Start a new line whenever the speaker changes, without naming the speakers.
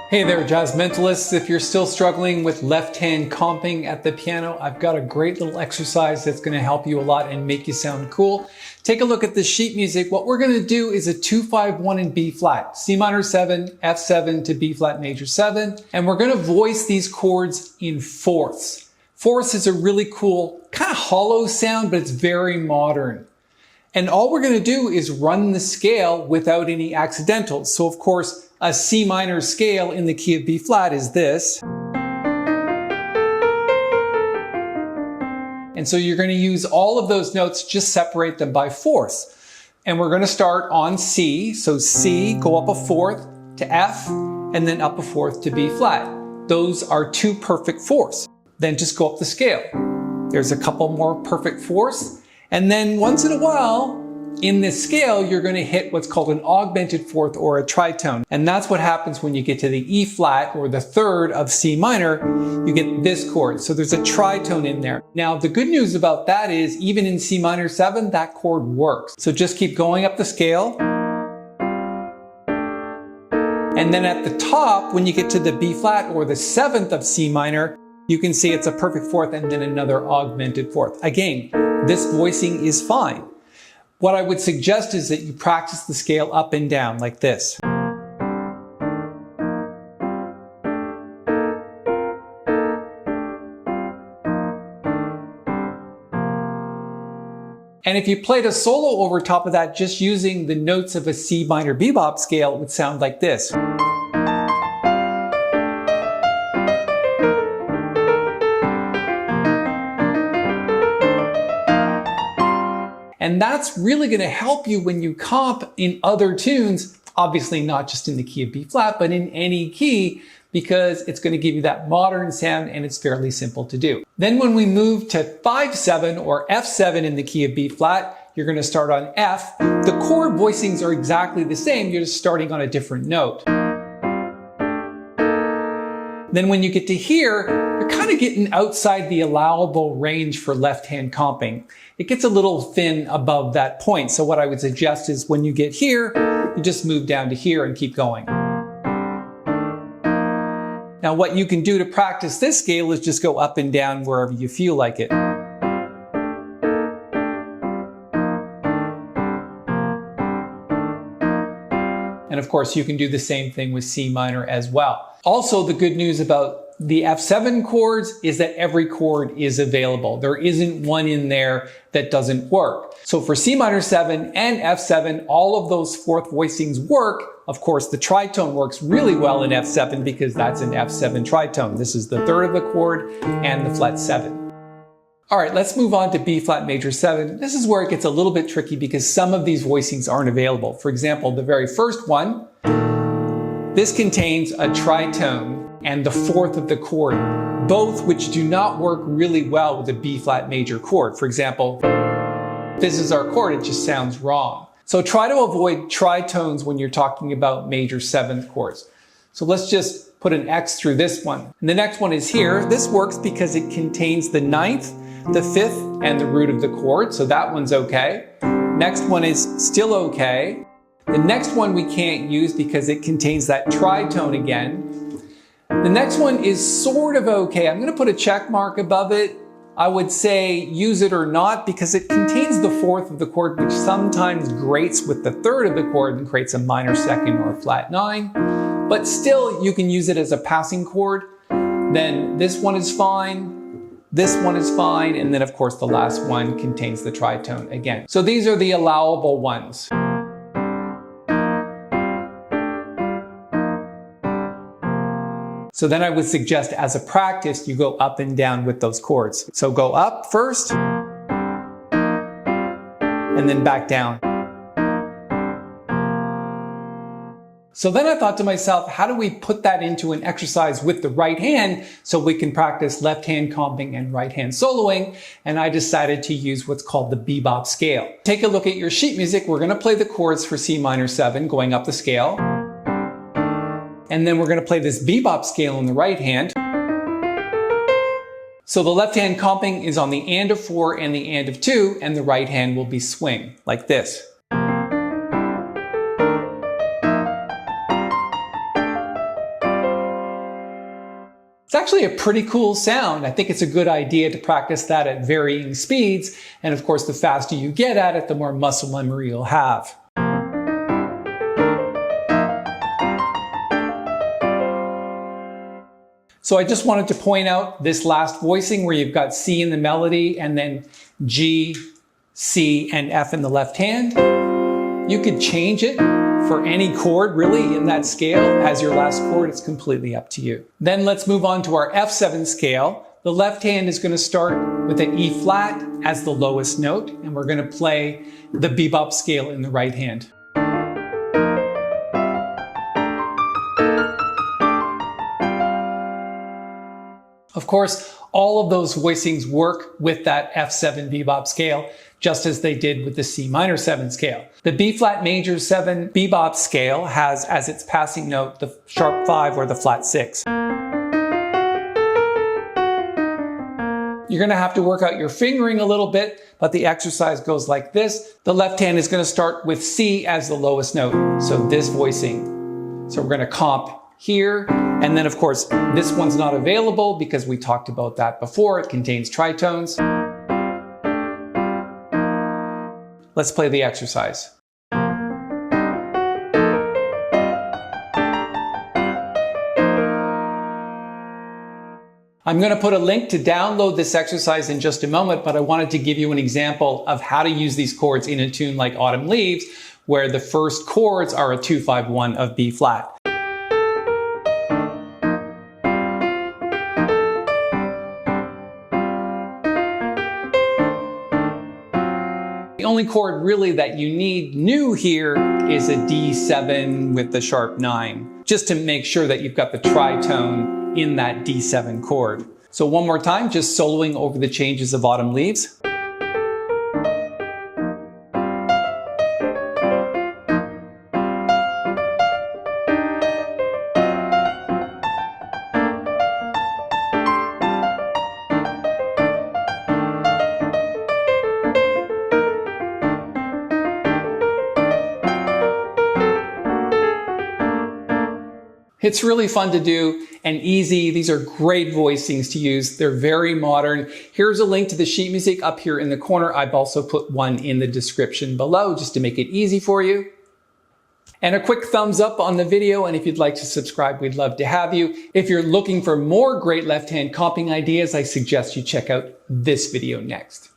Hey there, jazz mentalists. If you're still struggling with left-hand comping at the piano, I've got a great little exercise that's going to help you a lot and make you sound cool. Take a look at the sheet music. What we're going to do is a 2-5-1 in B flat, C minor 7, F7 to B flat major 7, and we're going to voice these chords in fourths. Fourths is a really cool, kind of hollow sound, but it's very modern. And all we're going to do is run the scale without any accidentals. So of course, a C minor scale in the key of B flat is this. And so you're going to use all of those notes, just separate them by fourths. And we're going to start on C. So C, go up a fourth to F, and then up a fourth to B flat. Those are two perfect fourths. Then just go up the scale. There's a couple more perfect fourths. And then once in a while, in this scale, you're going to hit what's called an augmented fourth or a tritone. And that's what happens when you get to the E flat or the third of C minor, you get this chord. So there's a tritone in there. Now, the good news about that is even in C minor 7, that chord works. So just keep going up the scale. And then at the top, when you get to the B flat or the 7th of C minor, you can see it's a perfect fourth and then another augmented fourth. Again, this voicing is fine. What I would suggest is that you practice the scale up and down like this. And if you played a solo over top of that, just using the notes of a C minor bebop scale, it would sound like this. And that's really going to help you when you comp in other tunes, obviously not just in the key of B flat, but in any key, because it's going to give you that modern sound and it's fairly simple to do. Then when we move to 5-7 or F7 in the key of B flat, you're going to start on F. The chord voicings are exactly the same, you're just starting on a different note. Then when you get to here, you're kind of getting outside the allowable range for left-hand comping. It gets a little thin above that point. So what I would suggest is when you get here, you just move down to here and keep going. Now what you can do to practice this scale is just go up and down wherever you feel like it. And of course, you can do the same thing with C minor as well. Also, the good news about the F7 chords is that every chord is available. There isn't one in there that doesn't work. So for C minor 7 and F7, all of those fourth voicings work. Of course, the tritone works really well in F7 because that's an F7 tritone. This is the third of the chord and the flat 7. All right, let's move on to B flat major 7. This is where it gets a little bit tricky because some of these voicings aren't available. For example, the very first one, this contains a tritone and the fourth of the chord, both which do not work really well with the B flat major chord. For example, this is our chord, it just sounds wrong. So try to avoid tritones when you're talking about major 7th chords. So let's just put an X through this one. And the next one is here. This works because it contains the 9th, the 5th, and the root of the chord. So that one's okay. Next one is still okay. The next one we can't use because it contains that tritone again. The next one is sort of okay. I'm going to put a check mark above it. I would say use it or not because it contains the fourth of the chord, which sometimes grates with the third of the chord and creates a minor 2nd or a flat 9. But still, you can use it as a passing chord. Then this one is fine. This one is fine. And then, of course, the last one contains the tritone again. So these are the allowable ones. So then I would suggest as a practice, you go up and down with those chords. So go up first, and then back down. So then I thought to myself, how do we put that into an exercise with the right hand so we can practice left hand comping and right hand soloing? And I decided to use what's called the Bebop Scale. Take a look at your sheet music. We're going to play the chords for C minor 7 going up the scale. And then we're going to play this bebop scale in the right hand. So the left hand comping is on the and of 4 and the and of 2, and the right hand will be swing, like this. actually a pretty cool sound. I think it's a good idea to practice that at varying speeds. And of course, the faster you get at it, the more muscle memory you'll have. So I just wanted to point out this last voicing where you've got C in the melody and then G, C, and F in the left hand. You could change it for any chord really in that scale as your last chord. It's completely up to you. Then let's move on to our F7 scale. The left hand is going to start with an E flat as the lowest note, and we're going to play the bebop scale in the right hand. Of course, all of those voicings work with that F7 bebop scale, just as they did with the C minor 7 scale. The B flat major 7 bebop scale has as its passing note the sharp 5 or the flat 6. You're going to have to work out your fingering a little bit, but the exercise goes like this. The left hand is going to start with C as the lowest note, so this voicing. So we're going to comp here, and then of course this one's not available because we talked about that before. It contains tritones. Let's play the exercise. I'm going to put a link to download this exercise in just a moment, but I wanted to give you an example of how to use these chords in a tune like Autumn Leaves, where the first chords are a 2-5-1 of B flat. The only chord really that you need new here is a D7 with the sharp 9, just to make sure that you've got the tritone in that D7 chord. So one more time, just soloing over the changes of Autumn Leaves. It's really fun to do and easy. These are great voicings to use. They're very modern. Here's a link to the sheet music up here in the corner. I've also put one in the description below just to make it easy for you. And a quick thumbs up on the video, and if you'd like to subscribe, we'd love to have you. If you're looking for more great left-hand comping ideas, I suggest you check out this video next.